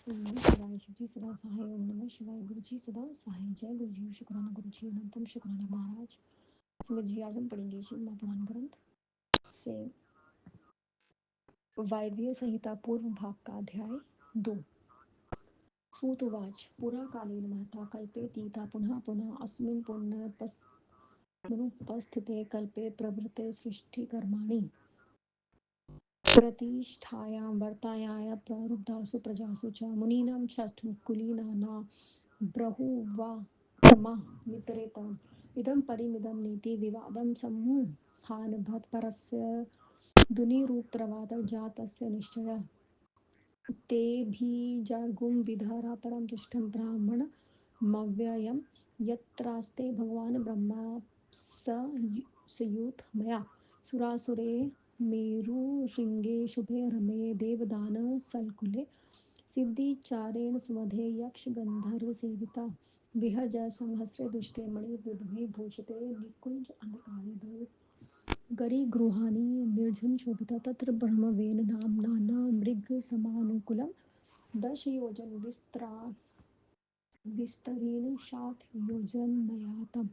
ओम नमः शिवाय शिव जी सदा सहाय। ओम नमः शिवाय गुरु जी सदा सहाय। जय गुरु जी। शुक्राना गुरु जी अनंतम शुक्राना महाराज। संगत जी आज हम पढ़ेंगे शिव महापुराण ग्रंथ से वायव्य संहिता पूर्व भाग का अध्याय 2। सूतुवाच पुरा कालेन महता कल्पे तीता पुनः पुनः अस्मिन् पुण्यमनुपस्थिते कल्पे प्रवृत्ते सृष्टिकर्माणि प्रतिष्ठायां वर्तायाय प्रवृद्धासु प्रजासु च मुनीनां षट्कुलीनाना ब्रहुवातमा नितरेताम् इदं परिमिदं नीति विवादं सम्मुहानभत्परस्य दुनिरूपत्रवादजातस्य निश्चयः तेऽभिजगुं विधरातरं दुष्टं ब्राह्मणमव्ययं यत्रास्ते भगवान् ब्रह्मा सयुत मया सुरासुरे मेरुशृङ्गे शुभे रमे देवदानसल्कुले सिद्धिचारेण स्वधे यक्षगन्धर्वसेविता विहज संहस्रे दुष्टे मणिवृद्धे भूषिते निकुञ्ज अंधकारे गरीगृहाणि निर्जनशोभिता तत्र ब्रह्मवेन नाम्ना मृगसमानुकूलं विस्तरेण शातयोजनमयातं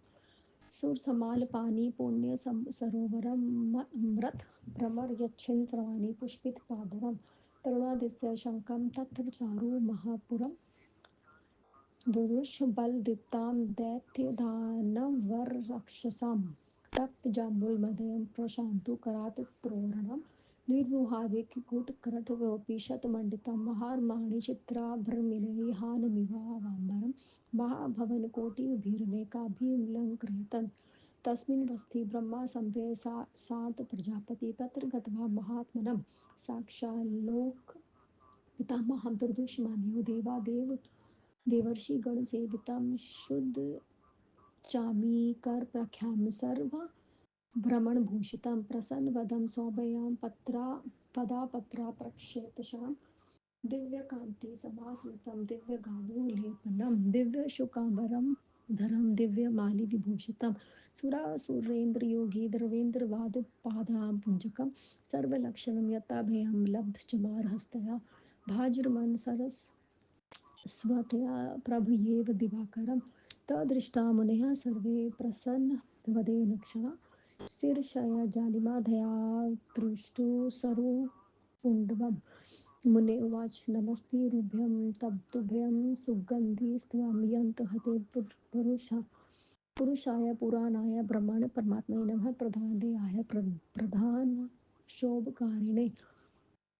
सुरसमालपानि पुण्यसरोवरं मृतभ्रमरयच्छिन्द्राणि पुष्पितपादरं तरुणादिस्य शङ्खं तत्र चारुमहापुरम् दुदुशबलदीप्तां दैत्यदानवरक्षसां तप्तजाम्बूलमदयं प्रशान्तुकरातत्रोरणं निर्वुहार्यकुटकरटकोऽपि शतमण्डितं महार्माणिचित्राभरणमिलिहानमिवाम्बरं महाभवनकोटिभिरनेकाभिलङ्कृतं तस्मिन् वसति ब्रह्मा सम्भे सार्धप्रजापति तत्र गत्वा महात्मनं साक्षाल्लोकपितामहं दुर्दुष्मान्यो देवर्षिगणसेवितं शुद्धचामीकरप्रख्यां सर्वभ्रमणभूषितं प्रसन्नवदनं सौम्यं पदापत्राप्रक्षेपशनं दिव्यकान्तिसमाश्रितं दिव्यगादुलेपनं दिव्यशुकाम्बरं धरं दिव्यमालिविभूषितं सुरासुरेन्द्रयोगी द्रवेन्द्रवादपादाम्बुजकं सर्वलक्षणं यत्ताभयं लब्धचमारहस्तया भाजुर्मन सरस स्वतया प्रभुयेव दिवाकरं तदृष्टा मुनयः सर्वे प्रसन्नवदेन क्षणा शीर्षया जालिमाधया दृष्टुसरुपुण्डवं मुने उवाच नमस्ते रुभ्यं तब्दुभ्यं सुगन्धिस्त्वं यन्तहते पुरुषाय पुराणाय ब्रह्मणे परमात्मने नमः प्रधानदेहाय प्रधानशोभकारिणे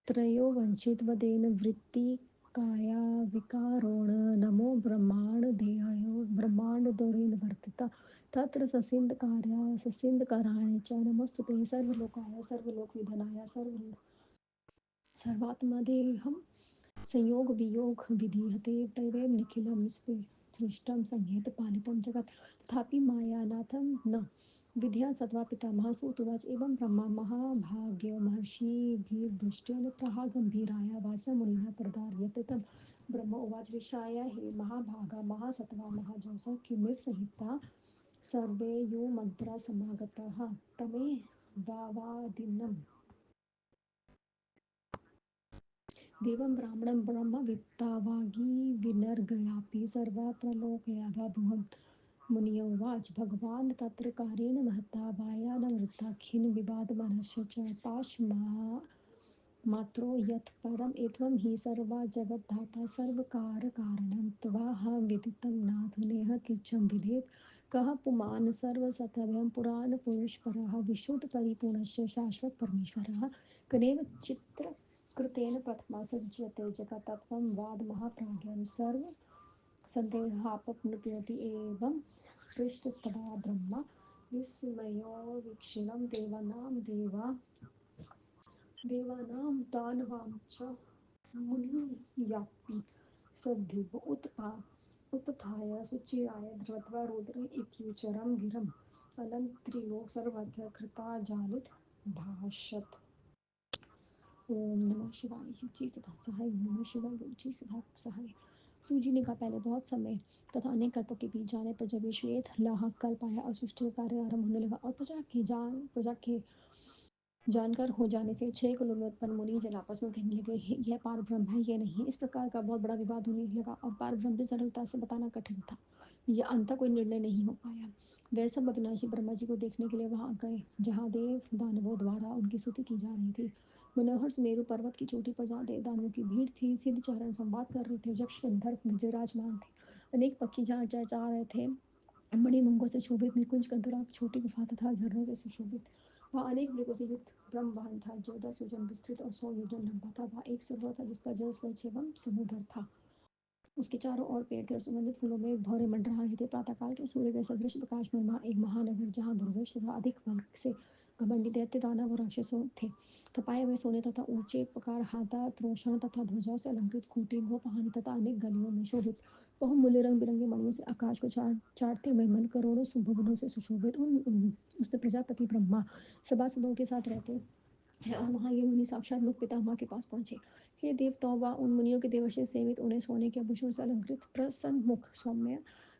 त्रयोवंशितवदेन वृत्तिकाया विकारोण नमो ब्रह्माण्डदेहाय ब्रह्माण्डदोरेण वर्तिता तत्र ससिन्धकाराय च नमस्तुते सर्वलोकाय सर्वलोकविधनाय सर्वात्मदेहं संयोगवियोगविधीयते तवैव निखिलं सृष्टं संहेतपालितं जगत् तथापि मायानाथं न विद्या सत्त्वा पितामहः सूत उवाच एवं ब्रह्मा महाभाग्य महर्षिभिर्दृष्टेन प्राह गम्भीराय वाचा मुनिना प्रदार्यते तं ब्रह्म उवाच ऋषाय हे महाभागा महासत्त्वा महाजौस किमिर्सहिता सर्वे यो मद्रा समागताः तमे वावादिनम् देवं ब्राह्मणं ब्रह्मवित्तावागिविनर्गयापि सर्वा प्रलोकयाभाभुवं मुनियो उवाच भगवान् तत्र कारेण महता वायानवृत्ताखिन विवादमनस्य च पाशमात्रो यत् परम् एत्वं हि सर्वा जगद्धाता सर्वकारकारणं त्वाह विदितं नाथ नेह किञ्चं विधेत् कः पुमान् सर्वसतभयं पुराणपुरुषपरः विशुद्धपरिपूर्णश्च शाश्वतपरमेश्वरः कनेव चित्रकृतेन प्रथमा सृज्यते जगत्तत्त्वं वादमहाप्राज्ञं सर्वसन्देहापनोति एवं पृष्ठस्तदा ब्रह्मा विस्मयोवीक्षणं देवानां दानवांश्च मुनियापि सद्दिव उत्थाय शुचिराय धृत्वा रुद्र इत्युच्चरं गिरम् अनन्त्रियो सर्वत्र कृताजालितभाषत। ओम नमः शिवाय शिव जी सदा सहाय। ओम नमः शिवाय गुरु जी सदा सहाय। सूजी ने कहा पहले बहुत समय तथा अनेक कल्पों के बीच जाने पर जब ये श्वेत लाह कल्प आया और सृष्टि का कार्य आरंभ होने लगा और प्रजा के जानकार हो जाने से 6 कुलों में उत्पन्न मुनि जन आपस में कहने लगे, यह पार ब्रह्म है, ये नहीं। इस प्रकार का बहुत बड़ा विवाद होने लगा और पार ब्रह्म भी सरलता से बताना कठिन था। यह अंत कोई निर्णय नहीं हो पाया। वह सब अविनाशी ब्रह्मा जी को देखने के लिए वहां गए जहाँ देव दानवों द्वारा उनकी स्तुति की जा रही थी। मनोहर सुमेरु पर्वत की चोटी पर जहाँ देव दानवों की भीड़ थी, सिद्ध चारण संवाद कर रहे थे, यक्ष गंधर्व विजयराजमान थे, अनेक पक्षी जहाँ चर्चा रहे थे, मणिमंगों से शोभित निकुंज कंदरा छोटी गुफा तथा झरनों से सुशोभित। वहाँ अनेक मृगों से युक्त ब्रह्म वाहन था जो 10 योजन विस्तृत और 100 योजन लंबा था। वहाँ एक सरोवर था जिसका जल स्वच्छ एवं समुद्र था। उसके चारों ओर पेड़ थे और सुगंधित फूलों में भौरे मंडरा रहे थे। प्रातःकाल के सूर्य के सदृश प्रकाश में वहाँ एक महानगर जहाँ दुर्धर्ष तथा अधिक बल से घमंडी दैत्य दानव और राक्षसों थे। थपाए हुए सोने तथा ऊंचे प्रकार हाथा त्रोषण तथा ध्वजाओं से अलंकृत खूंटी गोपहानी तथा अनेक गलियों में शोभित बहुमूल्य रंग बिरंगे मणियों से आकाश को चाटते हुए मन करोड़ों सुभुवनों से सुशोभित उस पर प्रजापति ब्रह्मा सभासदों के साथ रहते है। और वहाँ ये मुनि साक्षात मुख पितामह के पास पहुंचे। हे देवताओं व उन मुनियों के देवर्षि सेवित उन्हें सोने के आभूषण से अलंकृत प्रसन्न मुख सौम्य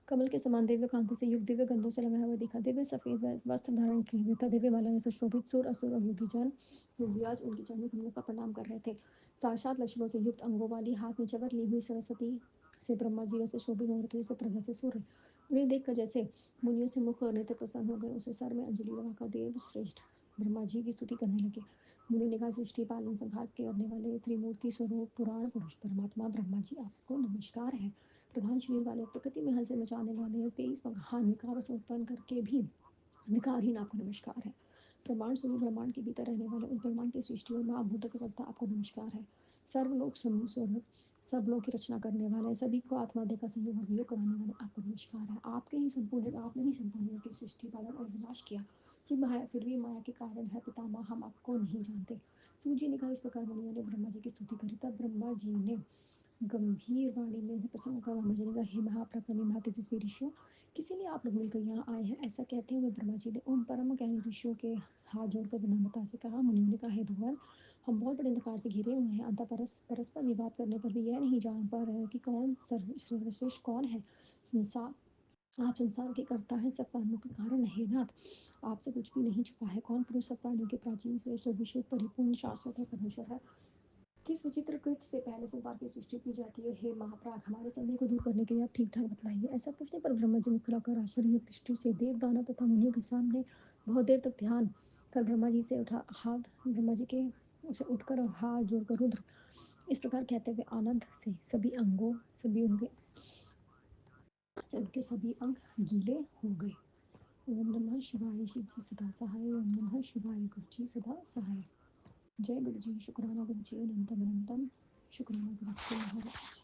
कमल के समान दिव्य कांति से युक्त दिव्य गंधों से लगाया हुआ दिखा। दिव्य सफेद वस्त्र धारण किए हुए था। दिव्य माला में सुशोभित सुर असुर और योगी जन योगी आज उनकी चरणों कमलों का प्रणाम कर रहे थे। साक्षात लक्ष्मणों से युक्त अंगों वाली हाथ में चवर ली हुई सरस्वती से ब्रह्मा जी वैसे शोभित हो रहे थे प्रजा से सूर्य। उन्हें देखकर जैसे मुनियों से मुख और नेत्र प्रसन्न हो गए, उसे सर में अंजलि लगाकर देव श्रेष्ठ ब्रह्मा जी की स्तुति करने लगे। मुनि ने कहा, सृष्टि पालन संहार करने वाले त्रिमूर्ति स्वरूप पुराण पुरुष परमात्मा ब्रह्मा जी आपको नमस्कार है। प्रधान शरीर वाले प्रकृति में हलचल मचाने वाले 23 महान विकारों से उत्पन्न करके भी विकारहीन आपको नमस्कार है। प्रमाण स्वरूप ब्रह्मांड के भीतर रहने वाले उस ब्रह्मांड की सृष्टि और महाभूतकर्ता आपको नमस्कार है। सर्वलोक स्वरूप सब लोग की रचना करने वाले सभी को आत्मा देकर संयोग और वियोग कराने वाले आपको नमस्कार है। आपने ही संपूर्ण की सृष्टि पालन और विनाश किया। फिर भी माया के कारण है पितामह, हम आपको नहीं जानते। सूर्य जी ने कहा, इस प्रकार मुनियों ने ब्रह्मा जी की स्तुति करी। तब ब्रह्मा जी ने गंभीर वाणी में प्रसन्न होकर ब्रह्मा जी ने कहा, हे महाप्रकामी महातेजस्वी ऋषियों, किसी लिए आप लोग मिलकर यहाँ आए हैं? ऐसा कहते हुए ब्रह्मा जी ने उन परम ज्ञानी ऋषियों के हाथ जोड़कर विनम्रता से कहा। मुनियों ने कहा, हे भगवान, हम बहुत बड़े अंधकार से घिरे हुए हैं, अतः परस्पर विवाद करने पर भी यह नहीं जान पा रहे कि कौन सर्वश्रेष्ठ कौन है। संसार आप संसार के कर्ता हैं, सब कारणों के कारण है। नाथ, आपसे कुछ भी नहीं छुपा है। कौन पुरुष सब प्राणियों के प्राचीन श्रेष्ठ और विशुद्ध परिपूर्ण शाश्वत है परमेश्वर है। किस विचित्र कृत से पहले संसार की सृष्टि की जाती है? हे महाप्राग, हमारे संदेह को दूर करने के लिए आप ठीक ठाक बतलाइए। ऐसा पूछने पर ब्रह्मा जी मुस्कुराकर आश्चर्य दृष्टि से देव दानव तथा मुनियों के सामने बहुत देर तक ध्यान कर ब्रह्मा जी के उसे उठकर और हाथ जोड़कर रुद्र इस प्रकार कहते हुए आनंद से उनके सभी अंग गीले हो गए। ओम नमः शिवाय। शिव जी सदा सहाय। ओम नमः शिवाय। गुरु जी सदा सहाय। जय गुरु जी। शुक्राना गुरु जी। अनंतम अनंतम शुक्राना गुरु जी महाराज।